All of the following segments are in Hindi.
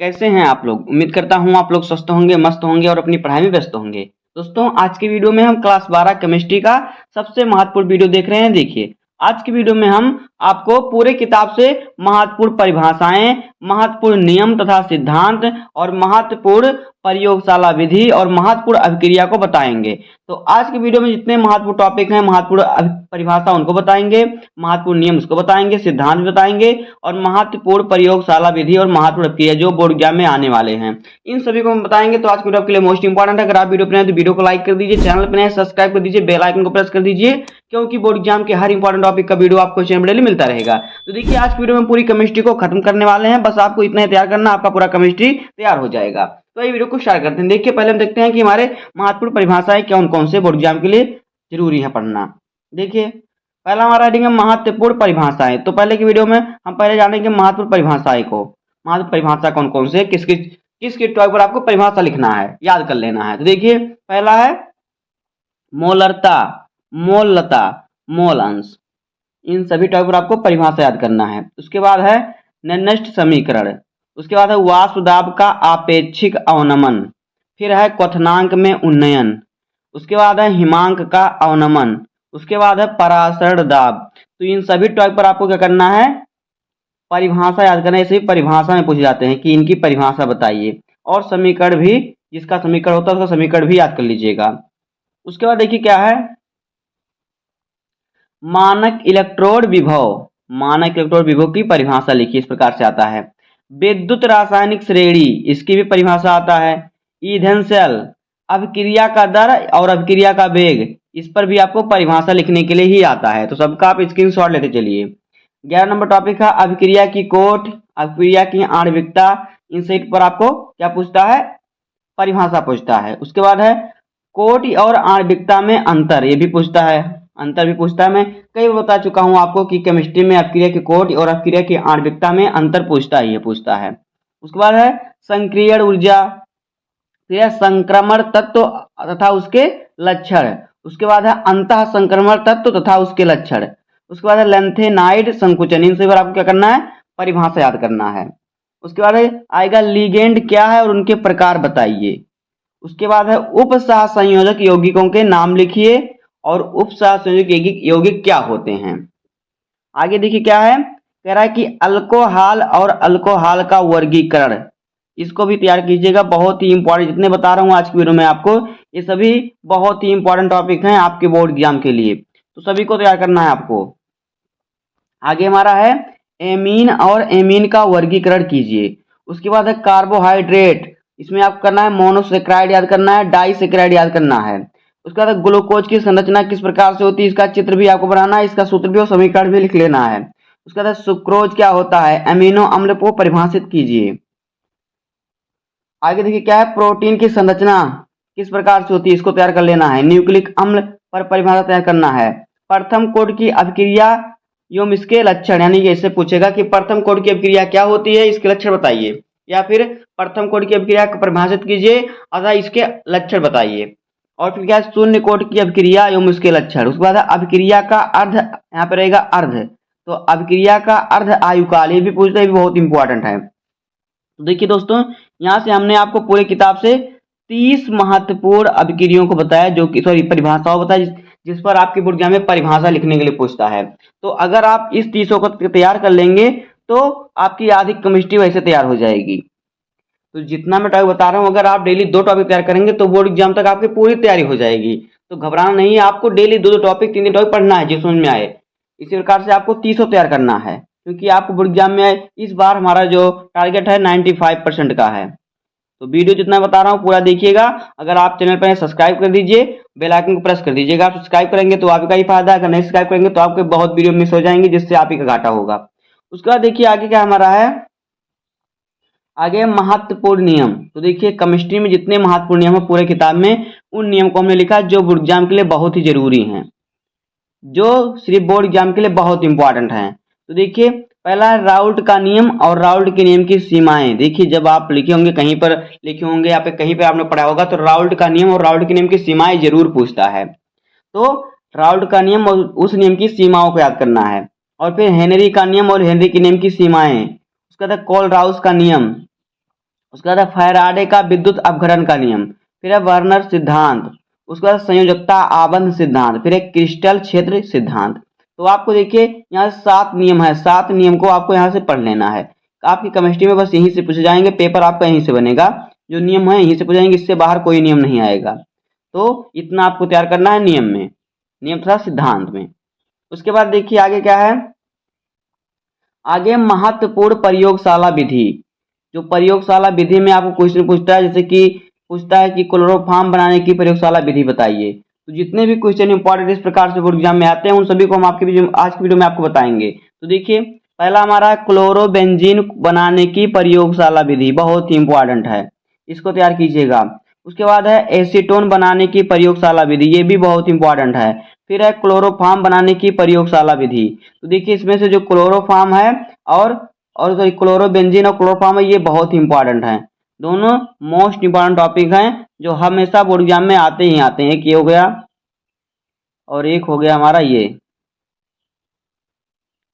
कैसे हैं आप लोग। उम्मीद करता हूँ आप लोग स्वस्थ होंगे, मस्त होंगे और अपनी पढ़ाई में व्यस्त होंगे। दोस्तों, आज की वीडियो में हम क्लास 12 केमिस्ट्री का सबसे महत्वपूर्ण वीडियो देख रहे हैं। देखिए, आज की वीडियो में हम आपको पूरे किताब से महत्वपूर्ण परिभाषाएं, महत्वपूर्ण नियम तथा सिद्धांत और महत्वपूर्ण प्रयोगशाला विधि और महत्वपूर्ण अभिक्रिया को बताएंगे। तो आज की वीडियो में जितने महत्वपूर्ण टॉपिक हैं, महत्वपूर्ण परिभाषा उनको बताएंगे, महत्वपूर्ण नियम उसको बताएंगे, सिद्धांत बताएंगे और महत्वपूर्ण प्रयोगशाला विधि और महत्वपूर्ण अभिक्रिया जो बोर्ड एग्जाम में आने वाले हैं, इन सभी को हम बताएंगे। तो आज की वीडियो आपके लिए मोस्ट इंपॉर्टेंट है। अगर आप वीडियो पर नए तो वीडियो को लाइक कर दीजिए, चैनल पर नए सब्सक्राइब कर दीजिए, बेल आइकन को प्रेस कर दीजिए, क्योंकि बोर्ड एग्जाम के हर इंपॉर्टेंट टॉपिक का वीडियो आपको चैनल पर डेली मिलता रहेगा। तो देखिए, आज की वीडियो में पूरी केमिस्ट्री को खत्म करने वाले हैं। बस आपको इतना ही तैयार करना, आपका पूरा केमिस्ट्री तैयार हो जाएगा। तो ये वीडियो को स्टार्ट करते हैं। देखिए, पहले हम देखते हैं कि हमारे महत्वपूर्ण परिभाषाएं कौन कौन से बोर्ड एग्जाम के लिए जरूरी है पढ़ना। देखिए, पहला हमारा हेडिंग है महत्वपूर्ण परिभाषाएं। तो पहले की वीडियो में हम पहले जानेंगे महत्वपूर्ण परिभाषाएं को। महत्वपूर्ण परिभाषा कौन कौन से, किसके टॉपिक पर आपको परिभाषा लिखना है, याद कर लेना है। तो देखिए, पहला है मोलरता, मोललता, मोल अंश। इन सभी टॉपिक पर आपको परिभाषा याद करना है। उसके बाद है निर्दिष्ट समीकरण। उसके बाद है वाष्प दाब का आपेक्षिक अवनमन। फिर है क्वथनांक में उन्नयन। उसके बाद है हिमांक का अवनमन। उसके बाद है परासरण दाब। तो इन सभी टॉपिक पर आपको क्या करना है, परिभाषा याद करना है। इसे परिभाषा में पूछे जाते हैं कि इनकी परिभाषा बताइए, और समीकरण भी, जिसका समीकरण होता है उसका समीकरण भी याद कर लीजिएगा। उसके बाद देखिए क्या है, मानक इलेक्ट्रोड विभव। मानक इलेक्ट्रोड विभव की परिभाषा लिखिए, इस प्रकार से आता है। विद्युत रासायनिक श्रेणी, इसकी भी परिभाषा आता है। ईंधन सेल, अभिक्रिया का दर और अभिक्रिया का वेग, इस पर भी आपको परिभाषा लिखने के लिए ही आता है। तो सबका आप स्क्रीनशॉट लेते चलिए। 11 नंबर टॉपिक है अभिक्रिया की कोट, अभिक्रिया की आणविकता। इन सेट पर आपको क्या पूछता है, परिभाषा पूछता है। उसके बाद है कोट और आणविकता में अंतर, ये भी पूछता है, अंतर भी पूछता है। मैं कई बार बता चुका हूं आपको कि केमिस्ट्री में अभिक्रिया की कोट और अभिक्रिया की आणविकता में अंतर पूछता है। उसके बाद है संक्रियण ऊर्जा, फिर है संक्रमण तत्व तथा उसके लक्षण। उसके बाद है अंतः संक्रमण तत्व तथा उसके लक्षण। उसके बाद है लेंथेनाइड संकुचन। इन सभी पर आपको क्या करना है, परिभाषा याद करना है। उसके बाद आएगा लिगेंड क्या है और उनके प्रकार बताइए। उसके बाद है उप सहसंयोजक यौगिकों के नाम लिखिए और उप सहसंयोजक यौगिक क्या होते हैं। आगे देखिए क्या है, कह रहा है कि अल्कोहल और अल्कोहल का वर्गीकरण, इसको भी तैयार कीजिएगा। बहुत ही इंपॉर्टेंट, जितने बता रहा हूँ आज की वीडियो में आपको, ये सभी बहुत ही इंपॉर्टेंट टॉपिक हैं आपके बोर्ड एग्जाम के लिए, तो सभी को तैयार करना है आपको। आगे हमारा है एमीन और एमीन का वर्गीकरण कीजिए। उसके बाद है कार्बोहाइड्रेट, इसमें आपको करना है मोनोसेक्राइड याद करना है, डाइसेक्राइड याद करना है। उसके बाद ग्लूकोज की संरचना किस प्रकार से होती है, इसका चित्र भी आपको बनाना है, इसका सूत्र भी और समीकरण भी लिख लेना है। उसके बाद सुक्रोज क्या होता है, अमीनो अम्ल को परिभाषित कीजिए। आगे देखिए क्या है, प्रोटीन की संरचना किस प्रकार से होती है, इसको तैयार कर लेना है। न्यूक्लिक अम्ल पर परिभाषा तैयार करना है। प्रथम कोड की अभिक्रिया एवं इसके लक्षण, यानी ऐसे पूछेगा कि प्रथम कोड की अभिक्रिया क्या होती है, इसके लक्षण बताइए, या फिर प्रथम कोड की अभिक्रिया को परिभाषित कीजिए अथवा इसके लक्षण बताइए। और फिर क्या है, शून्य कोड की अभिक्रिया एवं इसके लक्षण। उसके बाद अभिक्रिया का अर्ध, यहाँ पे रहेगा अर्ध, तो अभिक्रिया का अर्ध आयुकाल, ये भी पूछता है, बहुत इंपॉर्टेंट है। तो देखिए दोस्तों, यहाँ से हमने आपको पूरे किताब से 30 महत्वपूर्ण अभिक्रियाओं को बताया, जो कि परिभाषाओं बताया, जिस पर आपके बोर्ड एग्जाम में परिभाषा लिखने के लिए पूछता है। तो अगर आप इस 30 को तैयार कर लेंगे तो आपकी आधी केमिस्ट्री वैसे तैयार हो जाएगी। तो जितना मैं टॉपिक बता रहा हूँ, अगर आप डेली 2 टॉपिक तैयार करेंगे तो बोर्ड एग्जाम तक आपकी पूरी तैयारी हो जाएगी। तो घबराना नहीं है, आपको डेली 2 टॉपिक 3 टॉपिक पढ़ना है, जो समझ में आए। इसी प्रकार से आपको 30 तैयार करना है, क्योंकि आपको बोर्ड एग्जाम में इस बार हमारा जो टारगेट है 95% का है। तो वीडियो जितना बता रहा हूँ पूरा देखिएगा। अगर आप चैनल पर सब्सक्राइब कर दीजिए, बेल आइकन को प्रेस कर दीजिएगा। आप सब्सक्राइब करेंगे तो आपका ही फायदा है, अगर नहीं सब्सक्राइब करेंगे तो आपके बहुत वीडियो मिस हो जाएंगे, जिससे आप ही का घाटा होगा। उसके बाद देखिए आगे क्या हमारा है, आगे महत्वपूर्ण नियम। तो देखिए, केमिस्ट्री में जितने महत्वपूर्ण नियम है पूरे किताब में, उन नियम को हमने लिखा जो बोर्ड एग्जाम के लिए बहुत ही जरूरी हैं, जो सिर्फ बोर्ड एग्जाम के लिए बहुत इंपॉर्टेंट हैं। तो देखिए, पहला है राउल्ट का नियम और राउल्ट के नियम की सीमाएं। देखिए, जब आप लिखे होंगे कहीं पर, लिखे होंगे या पे कहीं पर आपने पढ़ा होगा, तो राउल्ट का नियम और राउल्ट के नियम की सीमाएं जरूर पूछता है। तो राउल्ट का नियम और उस नियम की सीमाओं को याद करना है। और फिर हेनरी का नियम और हेनरी के नियम की सीमाएं। उसके बाद कोलराउस का नियम, उसके बाद है फैराडे का विद्युत अपघटन का नियम, फिर है वर्नर सिद्धांत, उसके बाद संयोजकता आबंध सिद्धांत, फिर एक क्रिस्टल क्षेत्र सिद्धांत। तो आपको देखिए यहाँ 7 नियम है, 7 नियम को आपको यहाँ से पढ़ लेना है। आपकी केमिस्ट्री में बस यहीं से पूछे जाएंगे, पेपर आपका यहीं से बनेगा, जो नियम है यहीं से पूछ जाएंगे, इससे बाहर कोई नियम नहीं आएगा। तो इतना आपको तैयार करना है नियम में, नियम तथा सिद्धांत में। उसके बाद देखिए आगे क्या है, आगे महत्वपूर्ण प्रयोगशाला विधि। जो प्रयोगशाला विधि में आपको क्वेश्चन पूछता है, जैसे कि पूछता है कि क्लोरोफॉर्म बनाने की प्रयोगशाला विधि बताइए। तो जितने भी क्वेश्चन इंपॉर्टेंट इस प्रकार से बोर्ड एग्जाम में आते हैं उन सभी को हम आपके आज की वीडियो में आपको बताएंगे। तो देखिए पहला हमारा क्लोरोबेंजीन बनाने की प्रयोगशाला विधि, बहुत ही इंपॉर्टेंट है, इसको तैयार कीजिएगा। उसके बाद है एसीटोन बनाने की प्रयोगशाला विधि, ये भी बहुत इंपॉर्टेंट है। फिर है क्लोरोफॉर्म बनाने की प्रयोगशाला विधि। तो देखिए इसमें से जो क्लोरोफॉर्म है और क्लोरोबेंजीन और क्लोरोफॉर्म है, ये बहुत इंपॉर्टेंट है, दोनों मोस्ट इंपॉर्टेंट टॉपिक हैं जो हमेशा बोर्ड एग्जाम में आते ही आते हैं। एक ये हो गया और एक हो गया हमारा ये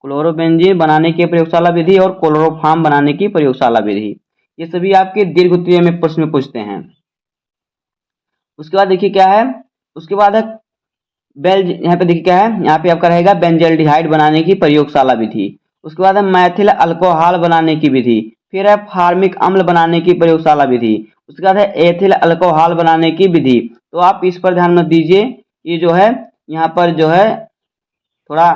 क्लोरोबेंजीन बनाने की प्रयोगशाला विधि और क्लोरोफॉर्म बनाने की प्रयोगशाला विधि, ये सभी आपके दीर्घ उत्तरीय में प्रश्न में पूछते हैं। उसके बाद देखिए क्या है, उसके बाद है यहाँ पे देखिए क्या है, यहाँ पे आपका रहेगा बेंजल्डिहाइड बनाने की प्रयोगशाला विधि। उसके बाद है मैथिल अल्कोहल बनाने की विधि, फिर है फार्मिक अम्ल बनाने की प्रयोगशाला विधि, उसके बाद है एथिल अल्कोहल बनाने की विधि। तो आप इस पर ध्यान मत दीजिए, ये जो है यहाँ पर जो है थोड़ा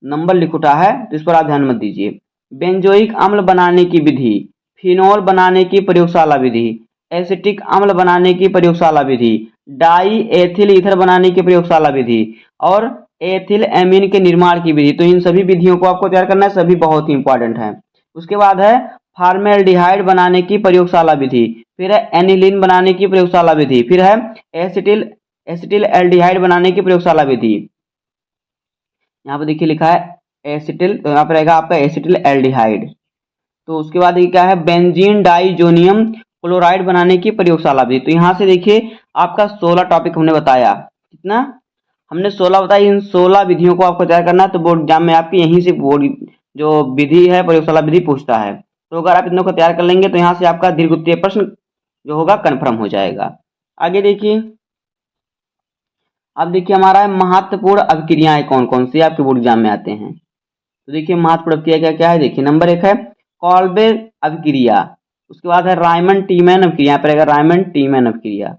नंबर लिख उठा है, तो इस पर आप ध्यान मत दीजिए। बेंजोइक अम्ल बनाने की विधि, फिनोल बनाने की प्रयोगशाला विधि, एसिटिक अम्ल बनाने की प्रयोगशाला विधि, डाई एथिल ईथर बनाने की प्रयोगशाला विधि और एथिल एमीन के निर्माण की विधि। तो इन सभी विधियों को आपको तैयार करना है, सभी बहुत ही इंपॉर्टेंट है। उसके बाद है फार्मेल्डिहाइड बनाने की प्रयोगशाला विधि, फिर है एनिलीन बनाने की प्रयोगशाला विधि, फिर है एसिटिल एल्डिहाइड बनाने की प्रयोगशाला विधि। यहाँ पे देखिए लिखा है एसिटिल, तो यहाँ पे रहेगा आपका एसिटिल एल्डिहाइड। तो उसके बाद ये क्या है, बेंजीन डाइजोनियम क्लोराइड बनाने की प्रयोगशाला विधि। तो यहाँ से देखिए आपका 16 टॉपिक हमने बताया, कितना हमने 16 बताया। इन 16 विधियों को आपको तैयार करना है, तो बोर्ड एग्जाम में आपकी यहीं से बोर्ड जो विधि है प्रयोगशाला विधि पूछता है। तो अगर आप इतनों को तैयार कर लेंगे तो यहाँ से आपका दीर्घ उत्तरीय प्रश्न जो होगा कन्फर्म हो जाएगा। आगे देखिए, अब देखिए हमारा है महत्वपूर्ण अभिक्रियाएं कौन कौन सी आपके बोर्ड एग्जाम में आते हैं। तो देखिए महत्वपूर्ण अभिक्रिया क्या क्या है, देखिए नंबर 1 है कॉल्बे अभिक्रिया, उसके बाद है रायमंड टीमैन अभिक्रिया, यहाँ पर रहेगा रायमंड टीमैन अभिक्रिया।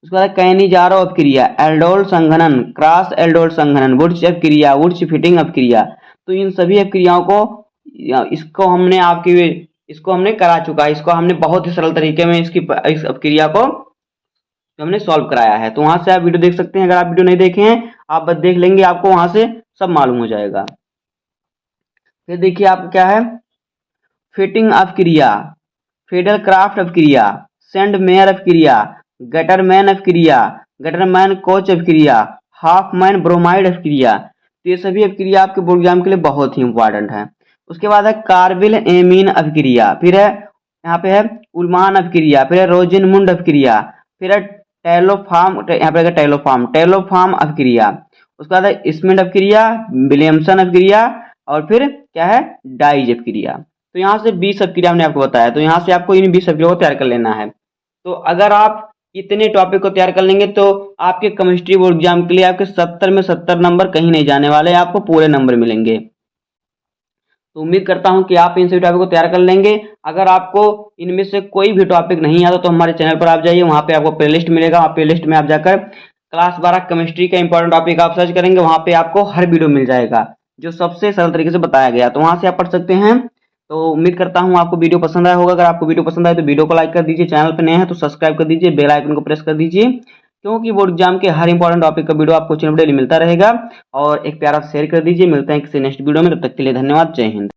उसके बाद कैनिजारो अभिक्रिया, एल्डोल संघनन, क्रॉस एल्डोल संघनन, वुड्स अभिक्रिया, वुड्स फिटिंग अभिक्रिया। तो इन सभी अभिक्रियाओं को इसको हमने करा चुका है, इसको हमने बहुत ही सरल तरीके में इस अभिक्रिया को हमने सॉल्व कराया है। तो वहां से आप वीडियो देख सकते हैं, अगर आप वीडियो नहीं देखे हैं आप बस देख लेंगे, आपको वहां से सब मालूम हो जाएगा। फिर देखिए आपका क्या है, फिटिंग अभिक्रिया, फेडरक्राफ्ट अभिक्रिया, सेंडमेयर अभिक्रिया, गटरमैन अभिक्रिया, गटरमैन कोच अभिक्रिया, हाफमैन ब्रोमाइड अभिक्रिया। तो ये सभी अभिक्रिया आपके बोर्ड एग्जाम के लिए बहुत ही इंपॉर्टेंट है। उसके बाद है कार्बिल एमीन अभिक्रिया, फिर है यहाँ पे है उल्मान अभिक्रिया, फिर है रोजिनमुंड अभिक्रिया, फिर है टेलोफार्म, यहाँ पे टेलोफार्म अभिक्रिया। उसके बाद है स्मिड अभिक्रिया, विलियमसन अभिक्रिया और फिर क्या है डाइज अभिक्रिया। तो यहाँ से 20 अभिक्रिया हमने आपको बताया, तो यहाँ से आपको इन 20 अभिक्रिया को तैयार कर लेना है। तो अगर आप इतने टॉपिक को तैयार कर लेंगे तो आपके केमिस्ट्री बोर्ड एग्जाम के लिए आपके 70 में 70 नंबर कहीं नहीं जाने वाले, आपको पूरे नंबर मिलेंगे। तो उम्मीद करता हूं कि आप इन सभी टॉपिक को तैयार कर लेंगे। अगर आपको इनमें से कोई भी टॉपिक नहीं आता तो हमारे चैनल पर आप जाइए, वहां पे आपको प्लेलिस्ट मिलेगा, वहाँ प्लेलिस्ट में आप जाकर क्लास 12 केमिस्ट्री का इंपॉर्टेंट टॉपिक आप सर्च करेंगे, वहां पे आपको हर वीडियो मिल जाएगा जो सबसे सरल तरीके से बताया गया, तो वहां से आप पढ़ सकते हैं। तो उम्मीद करता हूं आपको वीडियो पसंद आया होगा। अगर आपको वीडियो पसंद आए तो वीडियो को लाइक कर दीजिए, चैनल पर नए हैं तो सब्सक्राइब कर दीजिए, बेल आइकन को प्रेस कर दीजिए, क्योंकि बोर्ड एग्जाम के हर इंपॉर्टेंट टॉपिक का वीडियो आपको चैनल पर डेली मिलता रहेगा। और एक प्यारा शेयर कर दीजिए। मिलते हैं किसी नेक्स्ट वीडियो में, तब तक के लिए धन्यवाद, जय हिंद।